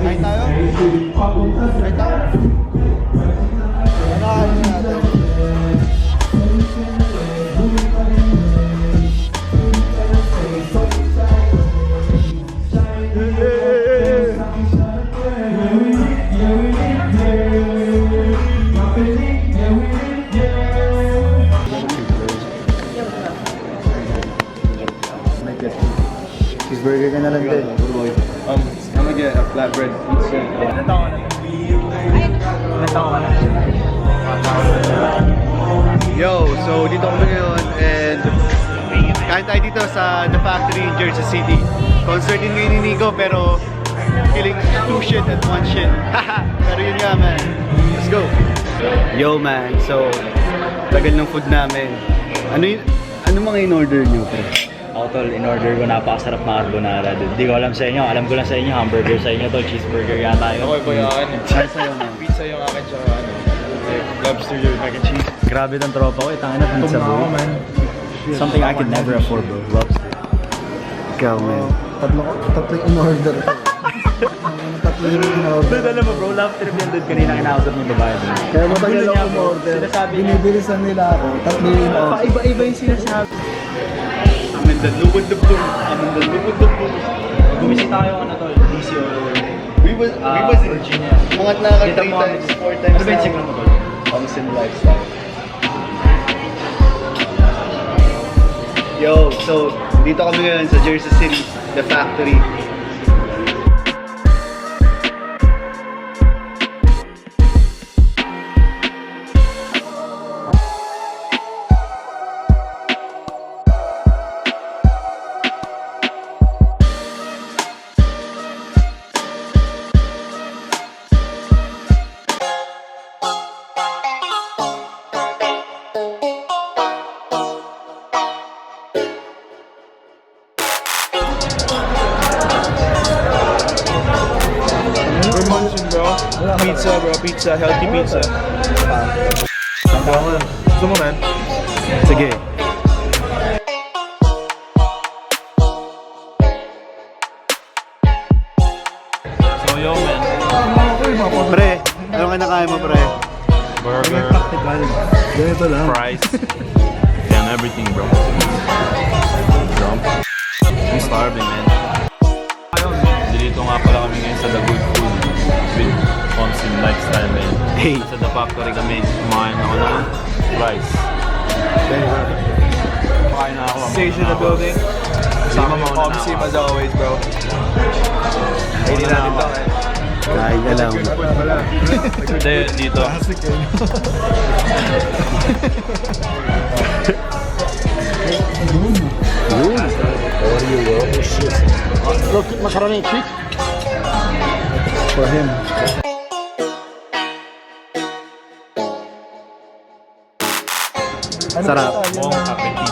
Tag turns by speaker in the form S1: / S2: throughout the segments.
S1: Kain tayo? Kain tayo? Ano kain natin? Cheeseburger ka na lang din.
S2: I'm gonna get a flatbread pizza.
S1: Yo, so dito kami ngayon and kain tayo dito sa The Factory in Jersey City. Concert din ngayon ni Nico pero feeling 2 shit at 1 shit. Pero yun nga man. Let's go! Yo man, so tagal ng food namin. Ano mga in-order nyo pre?
S3: Ako tol, in-order ko napakasarap na carbonara. Hindi ko alam sa inyo, alam ko lang sa inyo, hamburger sa inyo tol, cheeseburger yata yun.
S2: Okay po yung akin.
S1: Ay sa'yo man.
S2: Pizza yung akin tsaka ano, lobster yung mac and cheese.
S3: Grabe ng tropa ko, itangin na pizza bro. Something I could never afford bro, lobster.
S1: Ikaw man.
S4: Tatlo in-order ko. Tatlo yung in-order.
S3: Dude, alam mo bro, lobster yung doon kanina kinausap ng babae doon.
S4: Kaya matagal ako in-order.
S3: Sinasabi niya,
S4: Binibilisan nila ako. Tatlo yung in-order.
S3: paiba-iba yung sinasabi.
S1: Amin the lubod-lubog. Amin the lubod-lubog.
S3: Gumising tayo ano tol, DC or
S1: We was in
S3: Virginia.
S1: Mga naka 3 times, 4 times
S3: Ano ba yung signal mo tol?
S1: Thompson lifestyle. Yo, so dito kami ngayon sa Jersey City, The Factory.
S2: We're munching bro. Pizza, healthy pizza. Gusto mo man?
S1: Sige.
S2: So yo man.
S1: Pre, ano ka nakain mo pre?
S2: Burger,
S4: Ganito lang.
S2: fries, and everything bro. I'm starving man. Dito nga pala kami ngayon sa The Good Food with Thompson Lifestyle man.
S1: Hey.
S2: Sa The Factory kami, kumain ako ng fries. Kumain na ako.
S5: Stage in the building.
S2: Sama mo na
S5: Same as always, bro. Hindi natin to, eh.
S1: Kain ka lang.
S2: Hindi, dito.
S4: Look, macaroni and cheese. For him.
S1: Sarap.
S2: Buong appetit.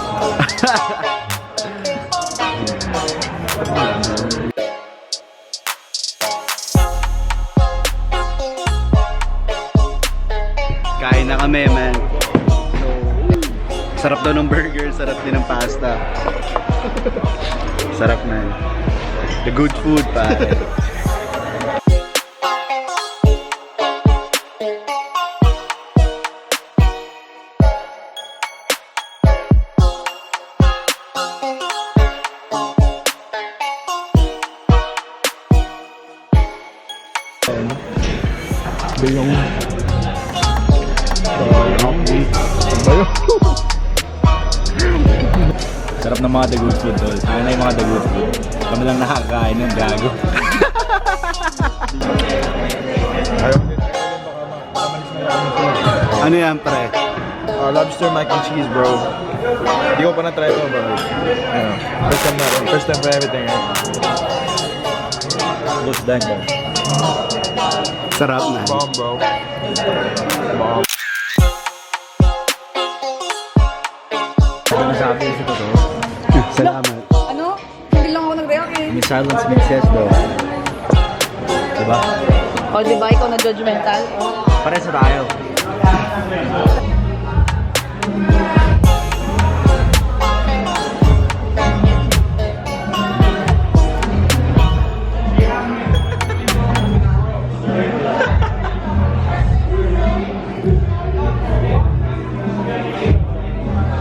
S1: Kain na kami man. Sarap daw ng burger, sarap din ng pasta. Sarap man. The good food pare.
S3: Sarap ng mga The Good Food tol. Ano na yung mga The Good Food? Kami lang nakakain ng gago.
S1: syempre.
S5: Lobster mac and cheese, bro. Hindi ko pa na-try ito, bro. You know, first time for everything, right?
S3: Looks done, bro.
S1: Sarap na.
S5: Bomb, bro. Bomb.
S3: Ito nasabi sa totoo.
S1: Salamat.
S6: Ano? Hindi lang ako nag-react eh.
S3: May silence means yes, bro. Diba?
S6: O, diba? Ikaw na judgmental?
S3: Pares na tayo.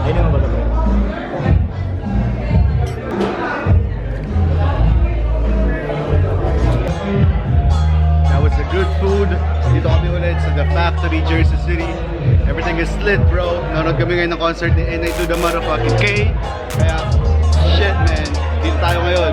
S3: Ayun naman ba ito?
S1: That was a good food. Dito kami ulit sa The Factory, Jersey City. Everything is lit, bro. Nanonood kami ngayon ng concert ni NA to the motherfucking K. Kaya, shit, man. Dito tayo ngayon.